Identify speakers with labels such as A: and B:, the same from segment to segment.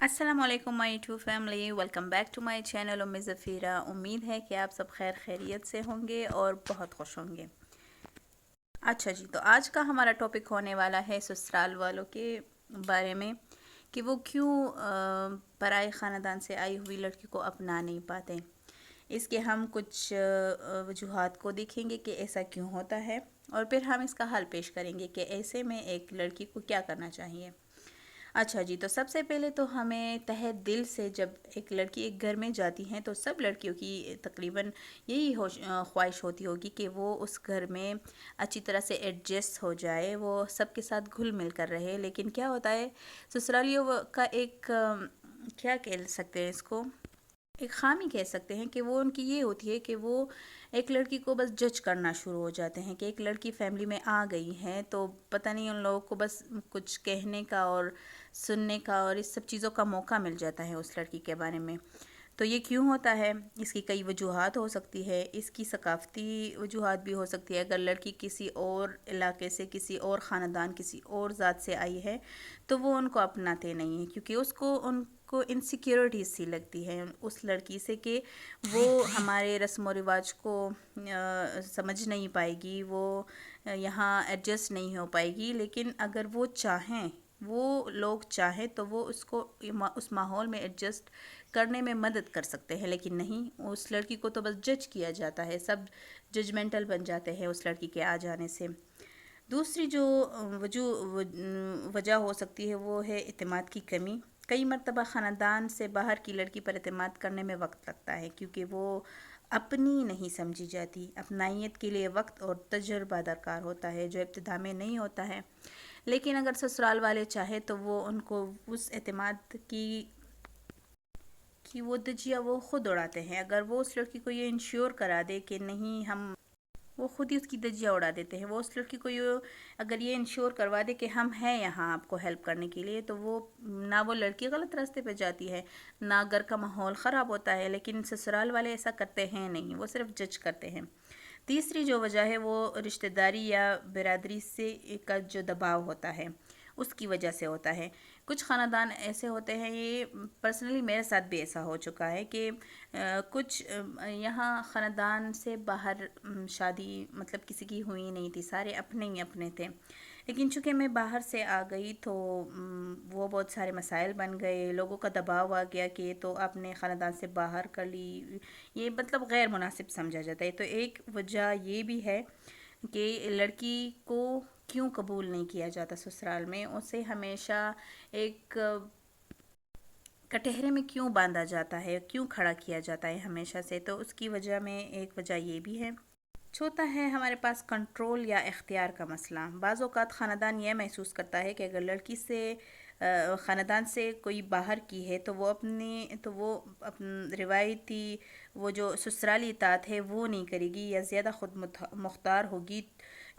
A: अस्सलाम वालेकुम my YouTube family, welcome back to my channel Ummi Zafira. उम्मीद है कि आप सब खैर खैरियत से होंगे और बहुत खुश होंगे। अच्छा जी, तो आज का हमारा टॉपिक होने वाला है ससुराल वालों के बारे में कि वो क्यों पराए ख़ानदान से आई हुई लड़की को अपना नहीं पाते। इसके हम कुछ वजूहात को देखेंगे कि ऐसा क्यों होता है, और फिर हम इसका हल पेश करेंगे कि ऐसे में एक लड़की को क्या करना चाहिए। अच्छा जी, तो सबसे पहले तो हमें तहे दिल से जब एक लड़की एक घर में जाती है तो सब लड़कियों की तकरीबन यही ख्वाहिश होती होगी कि वो उस घर में अच्छी तरह से एडजस्ट हो जाए, वो सबके साथ घुल मिल कर रहे। लेकिन क्या होता है, ससुरालियों का एक क्या कह सकते हैं इसको, एक ख़ामी कह सकते हैं कि वो उनकी ये होती है कि वो एक लड़की को बस जज करना शुरू हो जाते हैं कि एक लड़की फैमिली में आ गई है तो पता नहीं उन लोगों को बस कुछ कहने का और सुनने का और इस सब चीज़ों का मौका मिल जाता है उस लड़की के बारे में। तो ये क्यों होता है, इसकी कई वजूहात हो सकती है। इसकी सकाफ़ती वजूहात भी हो सकती है। अगर लड़की किसी और इलाके से, किसी और ख़ानदान, किसी और ज़ात से आई है तो वो उनको अपनाते नहीं हैं, क्योंकि उनको इनसिक्योरिटीज़ सी लगती है उस लड़की से कि वो हमारे रस्म व रिवाज को समझ नहीं पाएगी, वो यहाँ एडजस्ट नहीं हो पाएगी। लेकिन अगर वो लोग चाहें तो वो उसको उस माहौल में एडजस्ट करने में मदद कर सकते हैं। लेकिन नहीं, उस लड़की को तो बस जज किया जाता है, सब जजमेंटल बन जाते हैं उस लड़की के आ जाने से। दूसरी जो वजह हो सकती है वो है इत्मीनान की कमी। कई मरतबा ख़ानदान से बाहर की लड़की पर इत्मीनान करने में वक्त लगता है, क्योंकि वो अपनी नहीं समझी जाती। अपनाइयत के लिए वक्त और तजुर्बा दरकार होता है, जो इब्तिदा में नहीं होता है। लेकिन अगर ससुराल वाले चाहे तो वो उनको उस इत्मीनान की वो दजिया वो ख़ुद उड़ाते हैं। अगर वो उस लड़की को ये इंश्योर करा दे कि नहीं, हम वो खुद ही उसकी दजिया उड़ा देते हैं। वो उस लड़की को ये अगर ये इंश्योर करवा दे कि हम हैं यहाँ आपको हेल्प करने के लिए, तो वो ना वो लड़की गलत रास्ते पे जाती है, ना घर का माहौल ख़राब होता है। लेकिन ससुराल वाले ऐसा करते हैं नहीं, वो सिर्फ जज करते हैं। तीसरी जो वजह है वो रिश्तेदारी या बिरादरी से का जो दबाव होता है उसकी वजह से होता है। कुछ ख़ानदान ऐसे होते हैं, ये पर्सनली मेरे साथ भी ऐसा हो चुका है कि कुछ यहाँ ख़ानदान से बाहर शादी मतलब किसी की हुई नहीं थी, सारे अपने ही अपने थे। लेकिन चूँकि मैं बाहर से आ गई तो वो बहुत सारे मसाइल बन गए, लोगों का दबाव आ गया कि तो आपने ख़ानदान से बाहर कर ली, ये मतलब गैर मुनासिब समझा जाता है। तो एक वजह ये भी है कि लड़की को क्यों कबूल नहीं किया जाता ससुराल में, उसे हमेशा एक कटहरे में क्यों बांधा जाता है, क्यों खड़ा किया जाता है हमेशा से। तो उसकी वजह में एक वजह ये भी है। चौथा है हमारे पास कंट्रोल या इख्तियार का मसला। बाज़ औक़ात ख़ानदान यह महसूस करता है कि अगर लड़की से ख़ानदान से कोई बाहर की है तो वो अपनी रिवायती वो जो ससुराली इताअत है वो नहीं करेगी, या ज़्यादा ख़ुद मुख्तार होगी,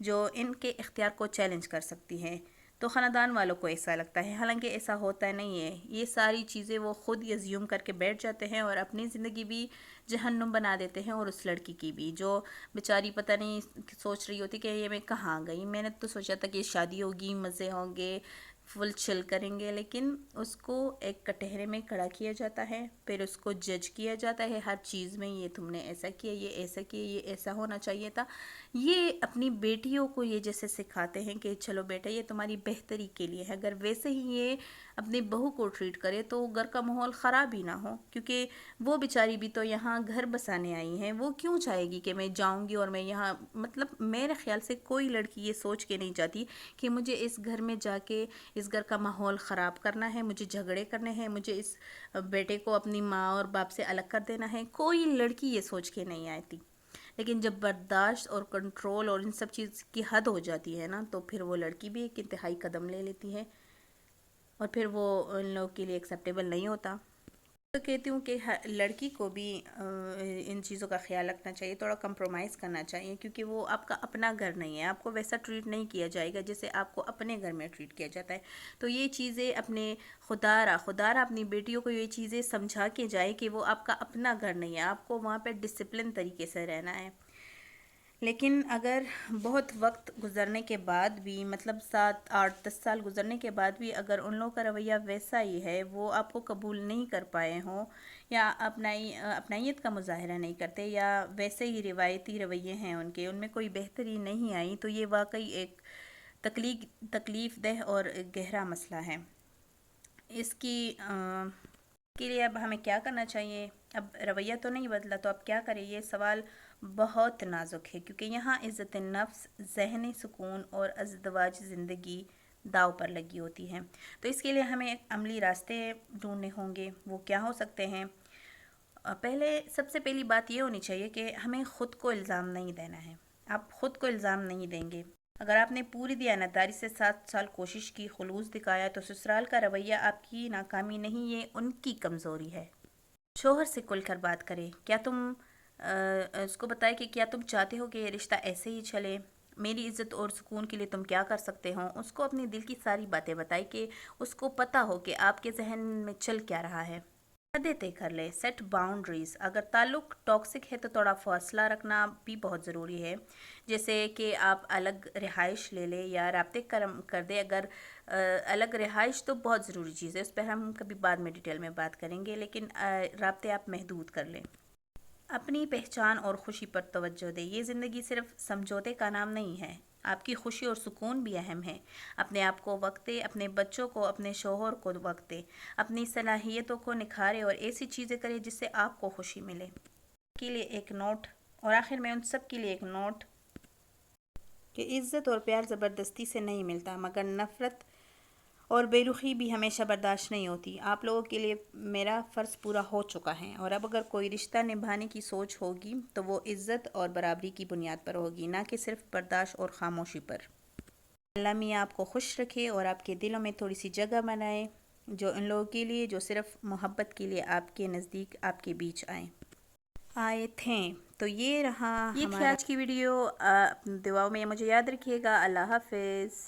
A: जो इनके इख्तियार को चैलेंज कर सकती है। तो ख़ानदान वालों को ऐसा लगता है, हालांकि ऐसा होता नहीं है। ये सारी चीज़ें वो ख़ुद ही अज्यूम करके बैठ जाते हैं और अपनी ज़िंदगी भी जहन्नुम बना देते हैं, और उस लड़की की भी, जो बेचारी पता नहीं सोच रही होती कि ये मैं कहाँ गई, मैंने तो सोचा था कि शादी होगी, मज़े होंगे, फुल चिल करेंगे। लेकिन उसको एक कटहरे में खड़ा किया जाता है, फिर उसको जज किया जाता है हर चीज़ में, ये तुमने ऐसा किया, ये ऐसा किया, ये ऐसा होना चाहिए था। ये अपनी बेटियों को ये जैसे सिखाते हैं कि चलो बेटा ये तुम्हारी बेहतरी के लिए है। अगर वैसे ही ये अपनी बहू को ट्रीट करे तो घर का माहौल ख़राब ही ना हो, क्योंकि वो बेचारी भी तो यहाँ घर बसाने आई हैं। वो क्यों चाहेगी कि मैं जाऊँगी और मैं यहाँ, मतलब मेरे ख़्याल से कोई लड़की ये सोच के नहीं जाती कि मुझे इस घर में जाके इस घर का माहौल ख़राब करना है, मुझे झगड़े करने हैं, मुझे इस बेटे को अपनी माँ और बाप से अलग कर देना है। कोई लड़की ये सोच के नहीं आती। लेकिन जब बर्दाश्त और कंट्रोल और इन सब चीज़ की हद हो जाती है ना, तो फिर वो लड़की भी एक इंतहाई कदम ले लेती है, और फिर वो उन लोगों के लिए एक्सेप्टेबल नहीं होता। तो कहती हूँ कि लड़की को भी इन चीज़ों का ख्याल रखना चाहिए, थोड़ा कंप्रोमाइज़ करना चाहिए, क्योंकि वो आपका अपना घर नहीं है, आपको वैसा ट्रीट नहीं किया जाएगा जैसे आपको अपने घर में ट्रीट किया जाता है। तो ये चीज़ें अपने खुदारा अपनी बेटियों को ये चीज़ें समझा के जाए कि वो आपका अपना घर नहीं है, आपको वहाँ पे डिसिप्लिन तरीके से रहना है। لیکن اگر بہت وقت گزرنے کے بعد بھی، مطلب 7 8 10 سال گزرنے کے بعد بھی اگر ان لوگوں کا رویہ ویسا ہی ہے، وہ آپ کو قبول نہیں کر پائے ہوں یا اپنائیت کا مظاہرہ نہیں کرتے، یا ویسے ہی روایتی رویے ہیں ان میں کوئی بہتری نہیں آئی، تو یہ واقعی ایک تکلیف دہ اور گہرا مسئلہ ہے۔ اس کے لیے اب ہمیں کیا کرنا چاہیے؟ اب رویہ تو نہیں بدلا تو اب کیا کریں؟ یہ سوال بہت نازک ہے، کیونکہ یہاں عزت نفس، ذہنی سکون اور ازدواج زندگی داؤ پر لگی ہوتی ہے۔ تو اس کے لیے ہمیں عملی راستے ڈھونڈنے ہوں گے۔ وہ کیا ہو سکتے ہیں؟ سب سے پہلی بات یہ ہونی چاہیے کہ ہمیں خود کو الزام نہیں دینا ہے۔ آپ خود کو الزام نہیں دیں گے۔ اگر آپ نے پوری دیانتداری سے 7 سال کوشش کی، خلوص دکھایا، تو سسرال کا رویہ آپ کی ناکامی نہیں، یہ ان کی کمزوری ہے۔ شوہر سے کھل کر بات کریں۔ کیا تم اس کو بتائے کہ کیا تم چاہتے ہو کہ یہ رشتہ ایسے ہی چلے؟ میری عزت اور سکون کے لیے تم کیا کر سکتے ہو؟ اس کو اپنی دل کی ساری باتیں بتائی کہ اس کو پتہ ہو کہ آپ کے ذہن میں چل کیا رہا ہے۔ حدیں طے کر لے، سیٹ باؤنڈریز۔ اگر تعلق ٹاکسک ہے تو تھوڑا فاصلہ رکھنا بھی بہت ضروری ہے، جیسے کہ آپ الگ رہائش لے لیں یا رابطے کر دیں۔ اگر الگ رہائش تو بہت ضروری چیز ہے، اس پر ہم کبھی بعد میں ڈیٹیل میں بات کریں گے، لیکن رابطے آپ محدود کر لیں۔ اپنی پہچان اور خوشی پر توجہ دیں۔ یہ زندگی صرف سمجھوتے کا نام نہیں ہے، آپ کی خوشی اور سکون بھی اہم ہے۔ اپنے آپ کو وقت دیں، اپنے بچوں کو، اپنے شوہر کو وقت دیں، اپنی صلاحیتوں کو نکھاریں اور ایسی چیزیں کریں جس سے آپ کو خوشی ملے۔ کے لیے ایک نوٹ، اور آخر میں ان سب کے لیے ایک نوٹ کہ عزت اور پیار زبردستی سے نہیں ملتا، مگر نفرت اور بے رخی بھی ہمیشہ برداشت نہیں ہوتی۔ آپ لوگوں کے لیے میرا فرض پورا ہو چکا ہے، اور اب اگر کوئی رشتہ نبھانے کی سوچ ہوگی تو وہ عزت اور برابری کی بنیاد پر ہوگی، نہ کہ صرف برداشت اور خاموشی پر۔ اللہ میاں آپ کو خوش رکھے اور آپ کے دلوں میں تھوڑی سی جگہ بنائے جو ان لوگوں کے لیے جو صرف محبت کے لیے آپ کے نزدیک، آپ کے بیچ آئے تھے۔ تو یہ رہا، یہ تھی آج کی ویڈیو۔ دعاؤں میں مجھے یاد رکھیے گا۔ اللہ حافظ۔